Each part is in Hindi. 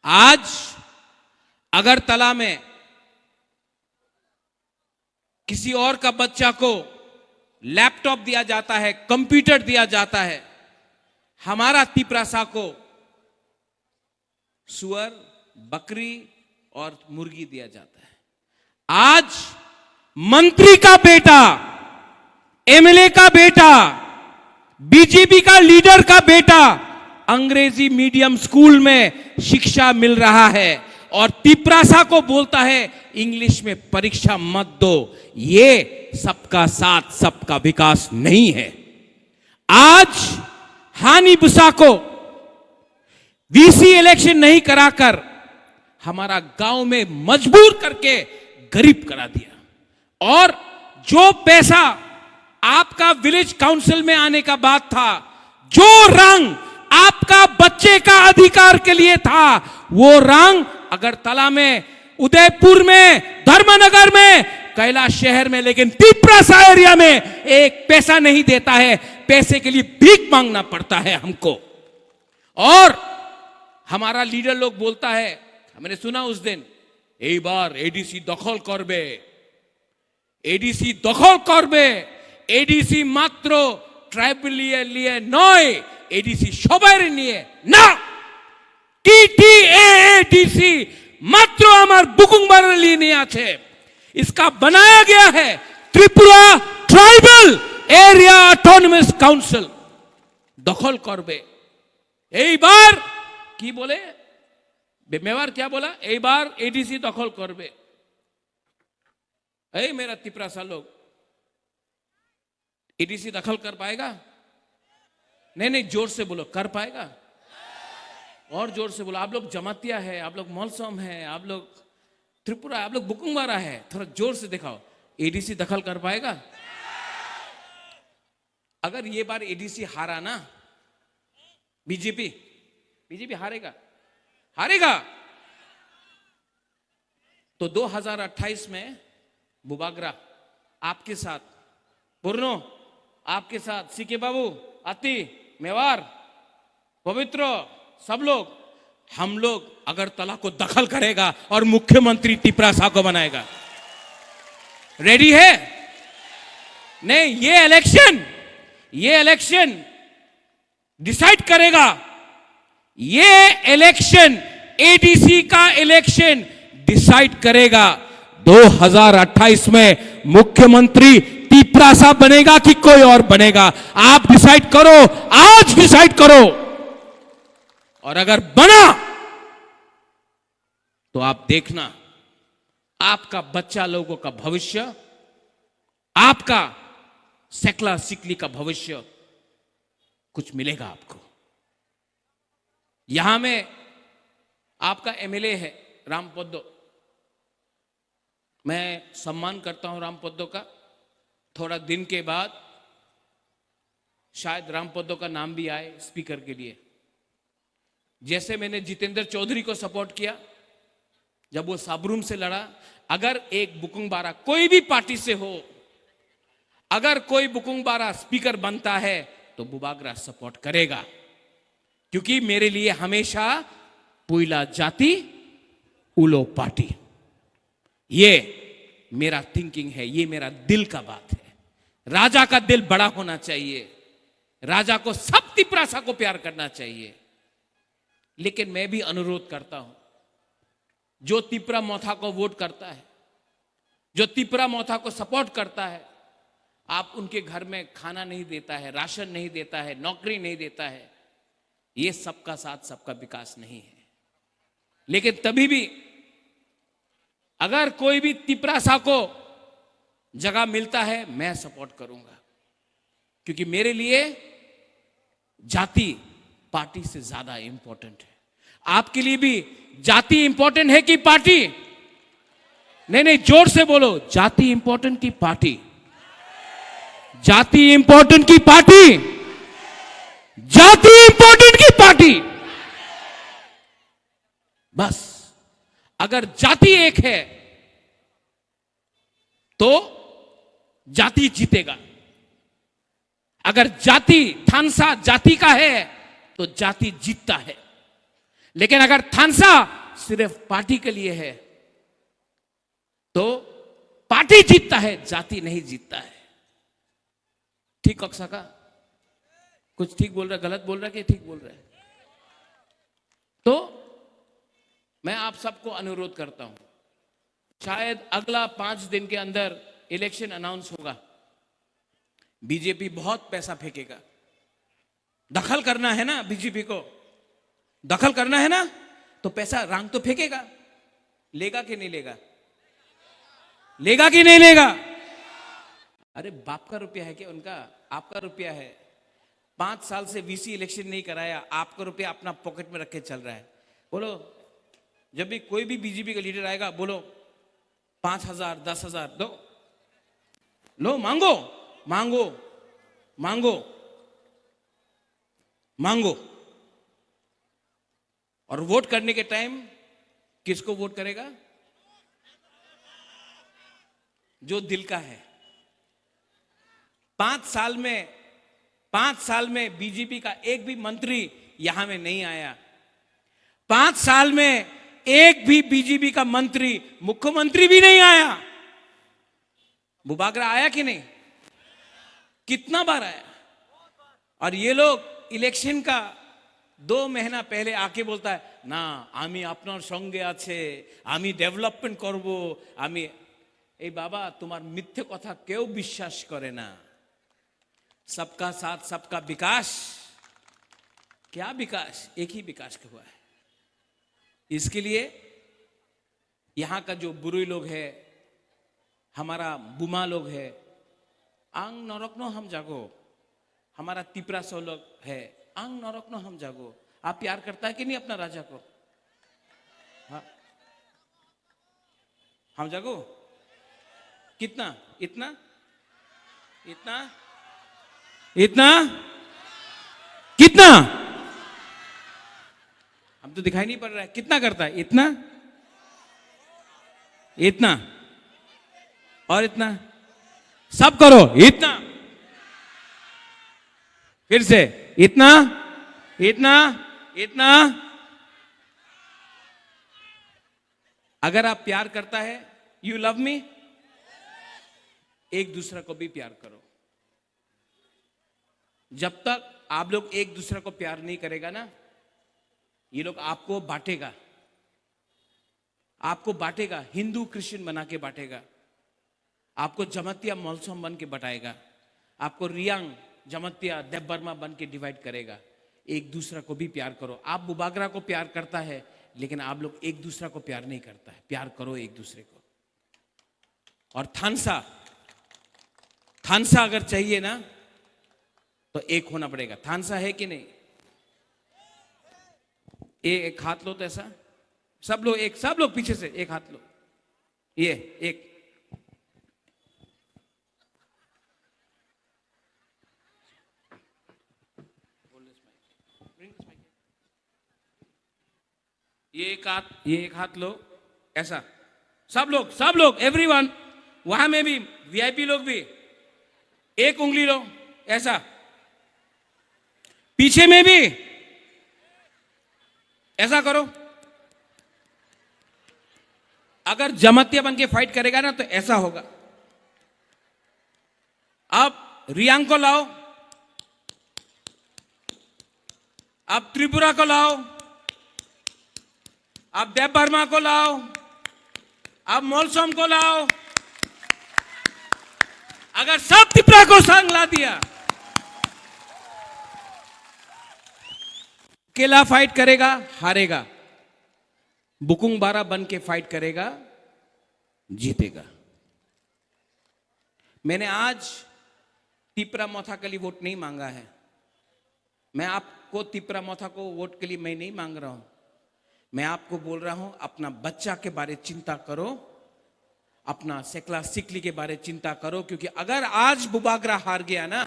आज अगरतला में किसी और का बच्चा को लैपटॉप दिया जाता है, कंप्यूटर दिया जाता है, हमारा तिपरासा को सुअर, बकरी और मुर्गी दिया जाता है। आज मंत्री का बेटा, एमएलए का बेटा, बीजेपी का लीडर का बेटा अंग्रेजी मीडियम स्कूल में शिक्षा मिल रहा है और तिपरासा को बोलता है इंग्लिश में परीक्षा मत दो। ये सबका साथ सबका विकास नहीं है। आज हानिबुसा को वीसी इलेक्शन नहीं कराकर हमारा गांव में मजबूर करके गरीब करा दिया और जो पैसा आपका विलेज काउंसिल में आने का बात था, जो रंग आपका बच्चे का अधिकार के लिए था, वो रंग अगरतला में, उदयपुर में, धर्मनगर में, कैलाश शहर में, लेकिन तिपरासा एरिया में एक पैसा नहीं देता है। पैसे के लिए भीख मांगना पड़ता है हमको। और हमारा लीडर लोग बोलता है, मैंने सुना उस दिन, এই বার এডিসি দখল করবে, এডিসি দখল করবে, এডিসি মাত্র ট্রাইবেলিয়ে নিয়ে নয়, এডিসি সবার নিয়ে না, টিটিএডিসি মাত্র আমার বুকুংবারের लिए नहीं আছে। इसका बनाया गया है Tripura tribal area autonomous council. दखल करबे এই বার কি বলে मेवार क्या बोला, एक बार एडीसी दखल करबे। ऐ मेरा तिपरासा लोग, एडीसी दखल कर पाएगा? नहीं नहीं, जोर से बोलो, कर पाएगा? और जोर से बोलो। आप लोग जमातिया है, आप लोग मौलसम है, आप लोग त्रिपुरा, आप लोग बुकुंगवारा है, थोड़ा जोर से दिखाओ। एडीसी दखल कर पाएगा? अगर ये बार एडीसी हारा ना, बीजेपी हारेगा, तो 2028 में बुबागरा आपके साथ, पूर्णो आपके साथ, सीके बाबू, अति, मेवार, पवित्र, सब लोग, हम लोग अगरतला को दखल करेगा और मुख्यमंत्री तिपरासा को बनाएगा। रेडी है? नहीं, ये इलेक्शन डिसाइड करेगा। ये इलेक्शन, एडीसी का इलेक्शन डिसाइड करेगा 2028 में मुख्यमंत्री तिपरासा बनेगा कि कोई और बनेगा। आप डिसाइड करो, आज डिसाइड करो। और अगर बना तो आप देखना, आपका बच्चा लोगों का भविष्य, आपका सेकला सिकली का भविष्य कुछ मिलेगा आपको। यहां में आपका एमएलए है रामपद्दो, मैं सम्मान करता हूं रामपद्दो का। थोड़ा दिन के बाद शायद रामपद्दो का नाम भी आए स्पीकर के लिए। जैसे मैंने जितेंद्र चौधरी को सपोर्ट किया जब वो साबरूम से लड़ा। अगर एक बुकुंगबारा कोई भी पार्टी से हो, अगर कोई बुकुंगबारा स्पीकर बनता है तो बुबागरा सपोर्ट करेगा, क्योंकि मेरे लिए हमेशा पुइला जाति उलो पार्टी, ये मेरा थिंकिंग है, ये मेरा दिल का बात है। राजा का दिल बड़ा होना चाहिए, राजा को सब तिपरासा को प्यार करना चाहिए। लेकिन मैं भी अनुरोध करता हूं, जो तिपरा मोथा को वोट करता है, जो तिपरा मोथा को सपोर्ट करता है, आप उनके घर में खाना नहीं देता है, राशन नहीं देता है, नौकरी नहीं देता है, ये सबका साथ सबका विकास नहीं है। लेकिन तभी भी अगर कोई भी तिपरासा को जगह मिलता है, मैं सपोर्ट करूंगा, क्योंकि मेरे लिए जाति पार्टी से ज्यादा इंपॉर्टेंट है। आपके लिए भी जाति इंपॉर्टेंट है कि पार्टी? नहीं, जोर से बोलो, जाति इंपॉर्टेंट की पार्टी? जाति इंपॉर्टेंट की पार्टी? जाति इंपॉर्टेंट की पार्टी? बस अगर जाति एक है तो जाति जीतेगा। अगर जाति थानसा जाति का है तो जाति जीतता है। लेकिन अगर थानसा सिर्फ पार्टी के लिए है तो पार्टी जीतता है, जाति नहीं जीतता है। ठीक कक्षा का कुछ ठीक बोल रहा, गलत बोल रहा कि ठीक बोल रहा है? तो मैं आप सबको अनुरोध करता हूं, शायद अगला 5 दिन के अंदर इलेक्शन अनाउंस होगा। बीजेपी बहुत पैसा फेंकेगा। दखल करना है ना, बीजेपी को दखल करना है ना, तो पैसा रंग तो फेंकेगा। लेगा कि नहीं लेगा? लेगा कि नहीं लेगा? अरे बाप का रुपया है क्या उनका? आपका रुपया है। 5 साल से वीसी इलेक्शन नहीं कराया, आपका रुपया अपना पॉकेट में रख के चल रहा है। बोलो, जब भी कोई भी बीजेपी का लीडर आएगा, बोलो 5,000 10,000 दो, लो, मांगो मांगो मांगो मांगो। और वोट करने के टाइम किसको वोट करेगा? जो दिल का है। 5 साल में बीजेपी का एक भी मंत्री यहां में नहीं आया। 5 साल में एक भी बीजेपी का मंत्री, मुख्यमंत्री भी नहीं आया। बुबागरा आया कि नहीं? कितना बार आया? और ये लोग इलेक्शन का 2 महीना पहले आके बोलता है ना, आमी आपनार संगे आछे, आमी डेवलपमेंट करबो, आमी। ए बाबा, तुम्हार मिथ्ये कथा केउ विश्वास करे ना। सबका साथ सबका विकास, क्या विकास? एक ही विकास हुआ है। इसके लिए यहां का जो बुरुई लोग है, हमारा बुमा लोग है, आंग नरकनो हम जागो, हमारा तिपरा सो लोग है, आंग नरकनो हम जागो। आप प्यार करता है कि नहीं अपना राजा को? हाँ, हम जागो कितना? इतना इतना इतना कितना? हम तो दिखाई नहीं पड़ रहा है। कितना करता है? इतना, इतना और इतना। सब करो, इतना, फिर से इतना इतना इतना। अगर आप प्यार करता है, यू लव मी, एक दूसरे को भी प्यार करो। जब तक आप लोग एक दूसरे को प्यार नहीं करेगा ना, ये लोग आपको बांटेगा, आपको बांटेगा, हिंदू क्रिश्चियन बना के बांटेगा, आपको जमतिया मौलसम बन के बटाएगा, आपको रियांग जमतिया देवबर्मा बन के डिवाइड करेगा। एक दूसरे को भी प्यार करो। आप बुबागरा को प्यार करता है, लेकिन आप लोग एक दूसरे को प्यार नहीं करता है। प्यार करो एक दूसरे को। और थानसा अगर चाहिए ना, तो एक होना पड़ेगा। थानसा है कि नहीं? एक हाथ लो तो ऐसा, सब लोग पीछे से एक हाथ लो, ये एक। ये एक हाथ लो ऐसा, सब लोग एवरीवन। वहां में भी वीआईपी लोग भी एक उंगली लो ऐसा, पीछे में भी ऐसा करो। अगर जमतिया बन के फाइट करेगा ना, तो ऐसा होगा। अब रियांग को लाओ, अब त्रिपुरा को लाओ, अब देवबर्मा को लाओ, अब मोलसम को लाओ। अगर सब त्रिपुरा को संग ला दिया, अकेला फाइट करेगा, हारेगा। बुकुंग बारा बन के फाइट करेगा, जीतेगा। मैंने आज तिपरा मोथा के लिए वोट नहीं मांगा है। मैं आपको तिपरा मोथा को वोट के लिए मैं नहीं मांग रहा हूं। मैं आपको बोल रहा हूं, अपना बच्चा के बारे चिंता करो, अपना सेकला सिकली के बारे चिंता करो। क्योंकि अगर आज बुबागरा हार गया ना,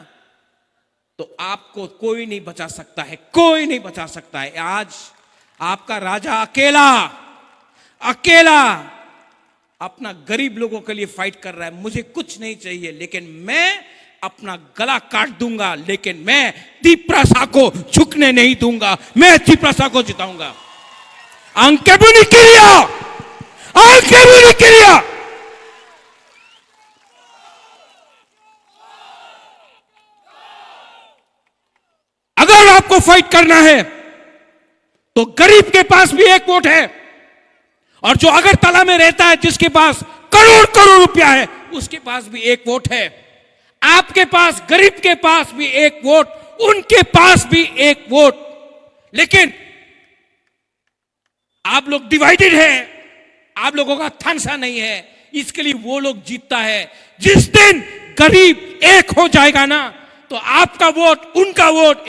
तो आपको कोई नहीं बचा सकता है, कोई नहीं बचा सकता है। आज आपका राजा अकेला अपना गरीब लोगों के लिए फाइट कर रहा है। मुझे कुछ नहीं चाहिए, लेकिन मैं अपना गला काट दूंगा, लेकिन मैं तिपरासा को झुकने नहीं दूंगा। मैं तिपरासा को जिताऊंगा। Aunque Buniquería, Aunque Buniquería. अगर आपको फाइट करना है तो गरीब के पास भी एक वोट है, और जो अगरतला में रहता है जिसके पास करोड़ करोड़ रुपया है उसके पास भी एक वोट है। आपके पास, गरीब के पास भी एक वोट, उनके पास भी एक वोट। लेकिन आप लोग डिवाइडेड है, आप लोगों का थानसा नहीं है, इसके लिए वो लोग जीतता है। जिस दिन गरीब एक हो जाएगा ना, तो आपका वोट, उनका वोट